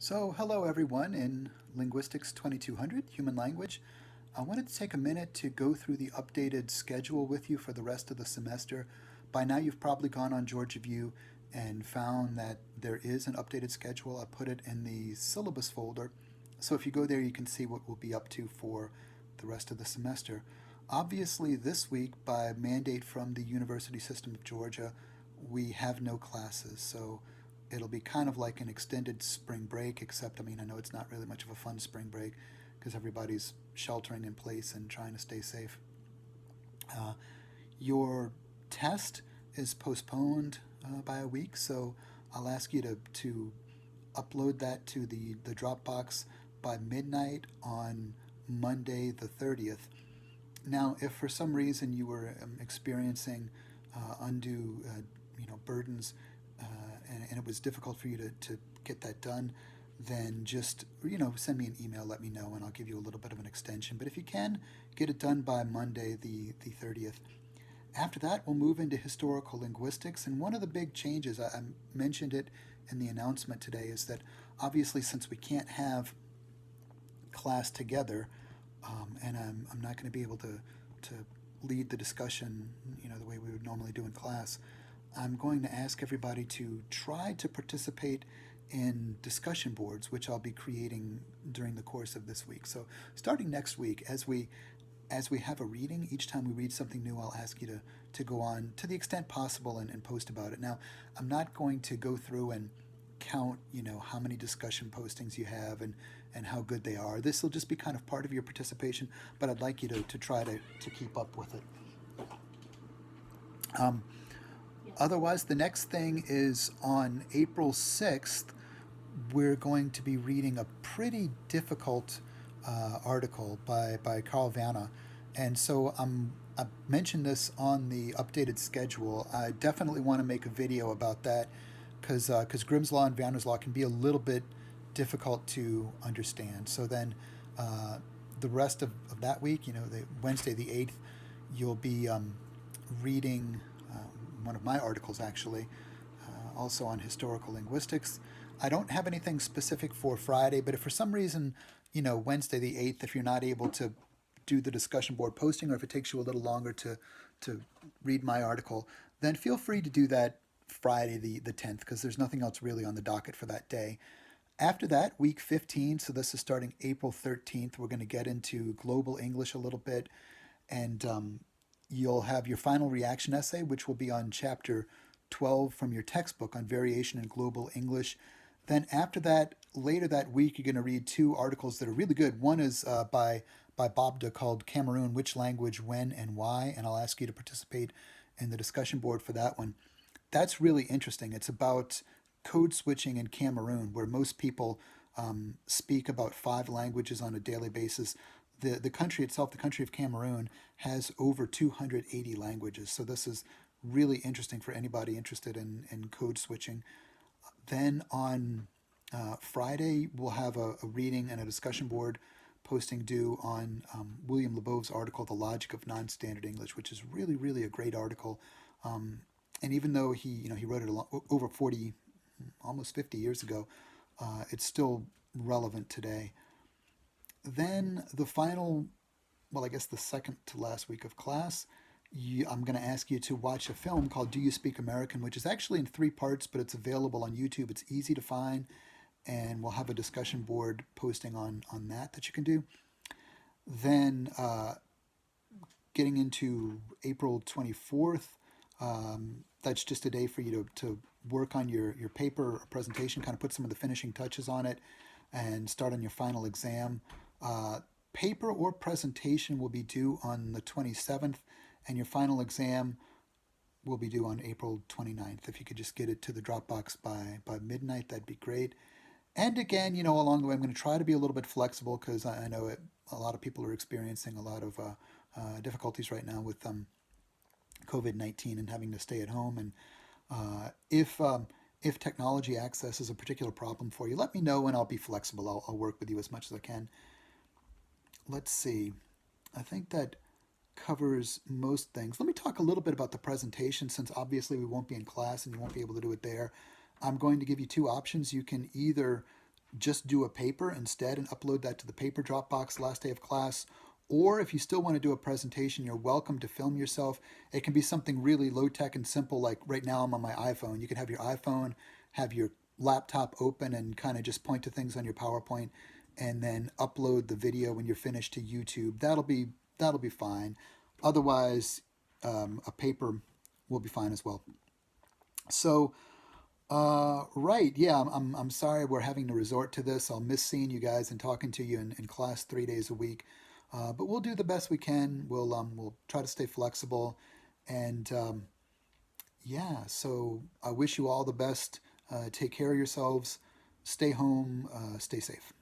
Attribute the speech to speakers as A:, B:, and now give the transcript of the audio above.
A: So, hello everyone in Linguistics 2200, Human Language. I wanted to take a minute to go through the updated schedule with you for the rest of the semester. By now, you've probably gone on Georgia View and found that there is an updated schedule. I put it in the syllabus folder. So, if you go there, you can see what we'll be up to for the rest of the semester. Obviously, this week, by mandate from the University System of Georgia, we have no classes. So, it'll be kind of like an extended spring break, except, I mean, I know it's not really much of a fun spring break because everybody's sheltering in place and trying to stay safe. Uh, your test is postponed by a week, so I'll ask you to upload that to the Dropbox by midnight on Monday the 30th. Now, if for some reason you were experiencing undue burdens and it was difficult for you to get that done, then just send me an email, let me know, and I'll give you a little bit of an extension. But if you can get it done by Monday the 30th. After that, we'll move into historical linguistics, and one of the big changes, I mentioned it in the announcement today, is that obviously since we can't have class together, and I'm not going to be able to lead the discussion, the way we would normally do in class. I'm going to ask everybody to try to participate in discussion boards, which I'll be creating during the course of this week. So starting next week, as we have a reading, each time we read something new, I'll ask you to go on to the extent possible and post about it. Now, I'm not going to go through and count, how many discussion postings you have and how good they are. This will just be kind of part of your participation, but I'd like you to try to keep up with it. Um, Otherwise, the next thing is on April 6th, we're going to be reading a pretty difficult article by Carl Vanna. And so I mentioned this on the updated schedule. I definitely want to make a video about that because Grimm's Law and Vanna's Law can be a little bit difficult to understand. So then the rest of that week, the Wednesday the 8th, you'll be reading one of my articles actually, also on historical linguistics. I don't have anything specific for Friday, but if for some reason, Wednesday the 8th, if you're not able to do the discussion board posting, or if it takes you a little longer to read my article, then feel free to do that Friday the 10th, because there's nothing else really on the docket for that day. After that, week 15, so this is starting April 13th, we're going to get into global English a little bit, and you'll have your final reaction essay, which will be on chapter 12 from your textbook on variation in global English. Then after that, later that week, you're going to read two articles that are really good. One is by Bobda called Cameroon, Which Language, When, and Why, and I'll ask you to participate in the discussion board for that one. That's really interesting. It's about code switching in Cameroon, where most people speak about five languages on a daily basis. The country itself, the country of Cameroon, has over 280 languages. So this is really interesting for anybody interested in code switching. Then on Friday, we'll have a reading and a discussion board posting due on William Leboeuf's article, The Logic of Non-Standard English, which is really, really a great article. And even though he wrote it over 40, almost 50 years ago, it's still relevant today. Then the final, well, I guess the second to last week of class, I'm going to ask you to watch a film called Do You Speak American, which is actually in three parts, but it's available on YouTube. It's easy to find, and we'll have a discussion board posting on that you can do. Then getting into April 24th, that's just a day for you to work on your paper or presentation, kind of put some of the finishing touches on it, and start on your final exam. Paper or presentation will be due on the 27th, and your final exam will be due on April 29th. If you could just get it to the Dropbox by midnight, that'd be great. And again, along the way, I'm going to try to be a little bit flexible because I know a lot of people are experiencing a lot of difficulties right now with COVID-19 and having to stay at home. And if technology access is a particular problem for you, let me know and I'll be flexible. I'll work with you as much as I can. Let's see. I think that covers most things. Let me talk a little bit about the presentation, since obviously we won't be in class and you won't be able to do it there. I'm going to give you two options. You can either just do a paper instead and upload that to the paper Dropbox last day of class. Or if you still want to do a presentation, you're welcome to film yourself. It can be something really low tech and simple, like right now I'm on my iPhone. You can have your iPhone, have your laptop open, and kind of just point to things on your PowerPoint, and then upload the video when you're finished to YouTube. That'll be fine. Otherwise, a paper will be fine as well. So right. Yeah, I'm sorry we're having to resort to this. I'll miss seeing you guys and talking to you in class 3 days a week. But we'll do the best we can. We'll try to stay flexible. And yeah, so I wish you all the best. Take care of yourselves. Stay home. Stay safe.